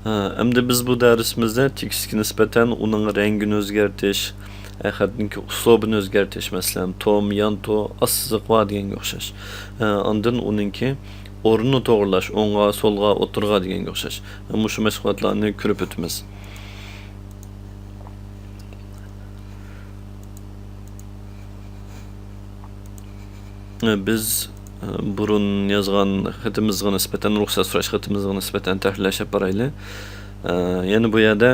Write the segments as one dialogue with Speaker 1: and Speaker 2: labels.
Speaker 1: Endi biz bu dersimizde tekstga nisbatan uning rangini o'zgartirish, xatning uslubini o'zgartirish, masalan, tom, yanto, ossiq va deganga o'xshash. Ondan uningki o'rnini to'g'irlash, o'ng'a, so'lga, o'tirg'a deganga o'xshash. Mushu mashg'ulotlarni ko'rib o'tamiz. Biz burun yozgan xatimizga nisbatan, ruxsat so'rash xatimizga nisbatan tahlillashib boraylik. Yani bu yerda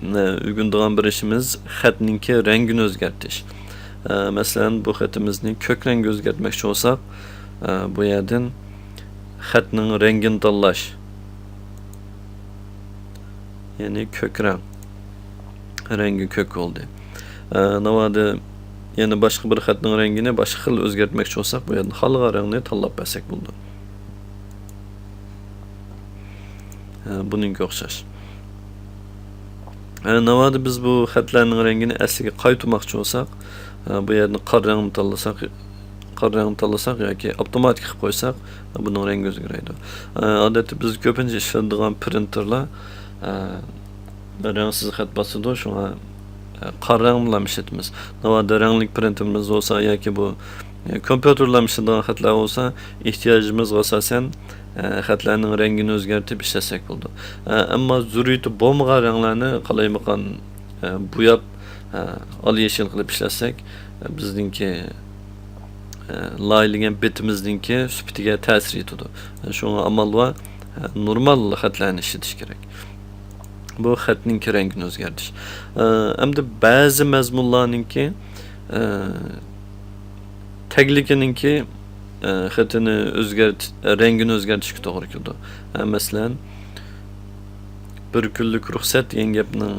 Speaker 1: o'rganadigan bir ishimiz xatningki rangini o'zgartirish. Masalan, bu xatimizni ko'k rangga o'zgartmoqchi bo'lsak, bu yerdan xatning rangini tanlash. Yani ko'k rang. Rangi ko'k bo'ldi. Navada yani boshqa bir xatning rangini boshqa xil o'zgartmoqchi bo'lsak, bu yerdan xalqa rangni tanlab bersak bo'ldi. Buningga o'xshash. Navada biz bu xatlarning rangini asliga qaytarmoqchi bo'lsak, bu yerni qora rangni tanlasak yoki avtomatik qilib qo'ysak, buning rangi o'zgaradi. Odatda biz ko'pincha ishlatadigan printerlar rangsiz xat bosadi, shunga qora rang bilan ishlatamiz. Navada rangli printerimiz bo'lsa yoki bu kompyuterlar ishlatadigan xatlar bo'lsa, ehtiyojimizga asosan xatlarning rangini o'zgartirib ishlasak bo'ldi. Ammo zurriyati bo'lmagan ranglarni qalaymiqan bo'yab al yashil qilib ishlasak, bizningki laylagan bitimizningki sifatiga ta'sir etadi. Shunga amal va normal xatlarni ishlatish kerak. Bu xatning rangini o'zgartirish. Endi ba'zi mazmunlarningki taglikininki xatini rangini o'zgartirishga to'g'ri keldi. Masalan, bir kunlik ruxsat degan gapning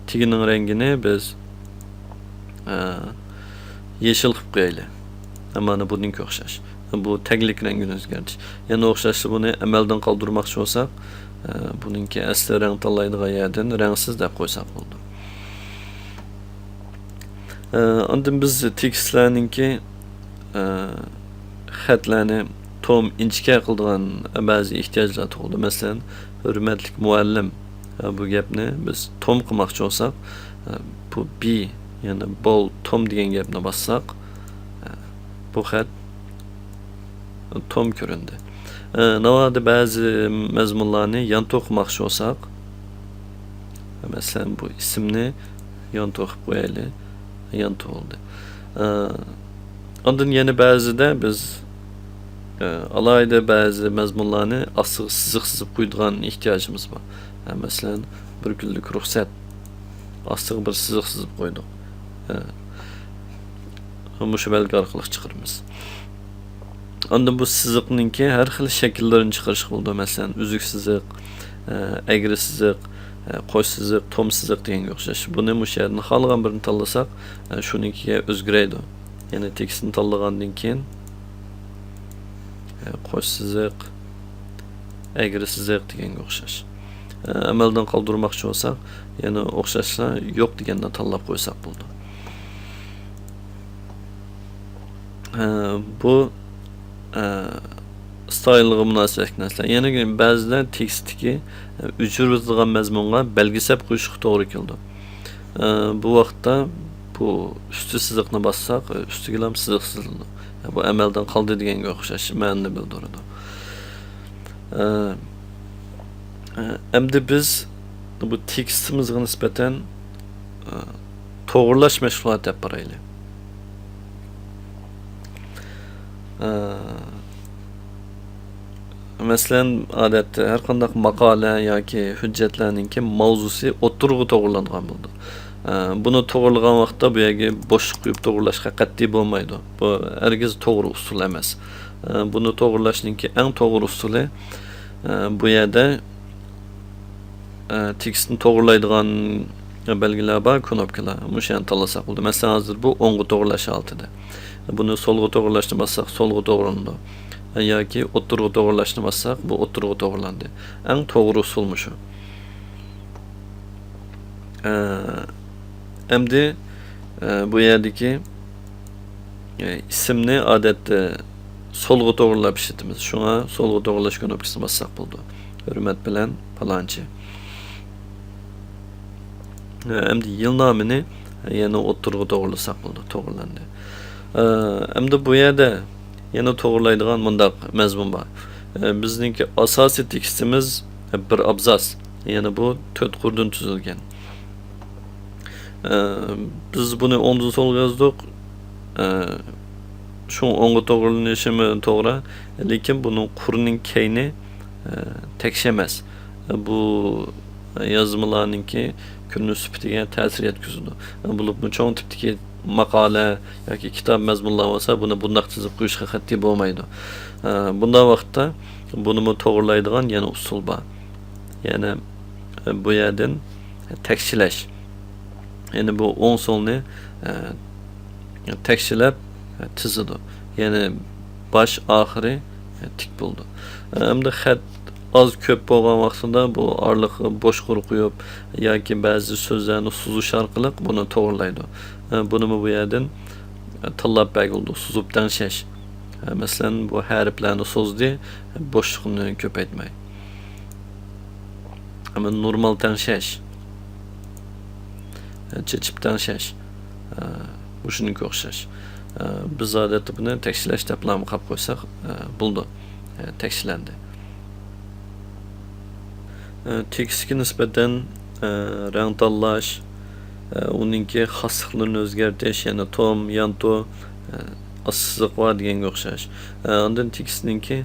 Speaker 1: tigining rangini biz yashil qilib qo'yaylik. Mana buningga o'xshash. Bu taglik rangini o'zgartirish. Yana o'xshashli buni amaldan qoldirmoqchi bo'lsak, buningki asli rang tanlaydigan yerdan rangsiz deb qo'ysak bo'ldi. Ondan biz tekstlarningki xatlarni tom inchka qiladigan ba'zi ehtiyojlar tug'ildi. Masalan, hurmatli muallim, bu gapni biz tom qilmoqchi bo'lsak, bu bi, ya'ni bol tom degan gapni bossak, bu xat tom ko'rindi. Navada ba'zi mazmunlarni yanto qilmoqchi bo'lsak, masalan, bu ismni yanto qilib qo'yaylik, yanto bo'ldi. Ondan yana ba'zida biz alayda ba'zi mazmunlarni asıq siziq sizib qo'yadigan ehtiyojimiz bor. Masalan, bir kunlik ruxsat asıq bir siziq sizib qo'ydik. Mushu belgi orqali chiqaramiz. Ondan bu siziqninki har xil shakllarini chiqarish bo'ldi. Masalan, uzuk siziq, egri siziq, qo'sh siziq, tom siziq deganga o'xshash. Buni mushu yerdan xolgan birini tanlasak, shunikiga o'zgaradi. Yani tekstini tanlagandan keyin qo'sh siziq, egri siziq deganga o'xshash. Amaldan qoldirmoqchi bo'lsak, yana o'xshashlar yo'q degandan tanlab qo'ysak bo'ldi. Bu style'ga munosib narsalar. Yana ba'zida tekstdagi o'chiriladigan mazmunga belgisab qo'yishga to'g'ri keldi. Bu vaqtda bu üstü siziqni bassak, üstüge ham siziq sizildi. Bu amaldan qoldi deganga o'xshash ma'noni bildiradi. Endi biz bu tekstimizga nisbatan to'g'irlash mashg'uloti deb boraylik. Masalan, odatda har qanday maqola yoki hujjatlarningki mavzusi o'tirg'i to'g'irlangan bo'ldi. Bunu to'g'irlagan vaqtda bu yerga bo'shliq qo'yib to'g'irlashga qat'iy bo'lmaydi. Bu hargiz to'g'ri usul emas. Buni to'g'irlashningki eng to'g'ri usuli bu yerda tekstni to'g'irlaydigan belgilar bor, knopkalar. Mushani tanlasak bo'ldi. Masalan, hozir bu o'ng'i to'g'irlash altida. Buni so'lga to'g'irlashni bassak, so'lga to'g'riladi. Yoki o'tirg'i to'g'irlashni bassak, bu o'tirg'i to'g'irlandi. Eng to'g'ri usul shu. Endi bu yerdagi ismni odatda so'lga to'g'rilab ishlatamiz. Shunga so'lga to'g'irlash knopkasini bassak bo'ldi. hürmet bilen palanchi. Endi yıl namini yana o'ttirg'i to'g'rilasak bo'ldi, to'g'rilandi. Endi bu yerda yana to'g'rilaydigan mundaq mazmun bor. Bizningki asosiy tekstimiz bir abzas. Yani bu 4 qurdan tuzilgan. Biz buni o'ngdan so'lga yozdik. Şu o'ngga to'g'rilanishimi to'g'ri, lekin buning qurning keyni teksh emas. Bu yozmalarninki ko'rinish sifatiga ta'sir yetkazadi. Bo'lib bu cho'ng tipdagi maqola yoki kitob mazmunlar bo'lsa, buni bundoq chizib qo'yishga qat'iy bo'lmaydi. Bunday vaqtda buni to'g'rilaydigan yana usul bor. Yani bu yerden tekşileş. Yani bu o'ng so'lni tekşilep tizidi. Yani baş ahiri tik buldu. Endi xat az ko'p bo'lgan vaqtida bu orliq bo'sh quruq qo'yib yoki ba'zi so'zlarni suzish orqali buni to'g'rilaydi. Buni bu yerdan tanlab bergildi, suzib tangshash. Masalan, bu harflarni so'zdi, bo'shliqni ko'paytmay. Ama normal tangshash, chechib tangshash, bu shunga o'xshash. Biz odatda buni tekshirlash deb nom qo'yib qo'ysak bo'ldi, tekshirlandi. Tekstga nisbatan rang tanlash, uningki xosliqlarini o'zgartirish, yana tom, yanto, ossiqlik bor deganga o'xshash. Ondan tekstninki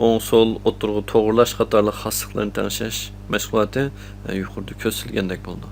Speaker 1: o'ng so'l o'ttirg'i to'g'rilash qatorli xosliqlarni tanishlash mashg'uloti yuqorida ko'rsatilgandek bo'ldi.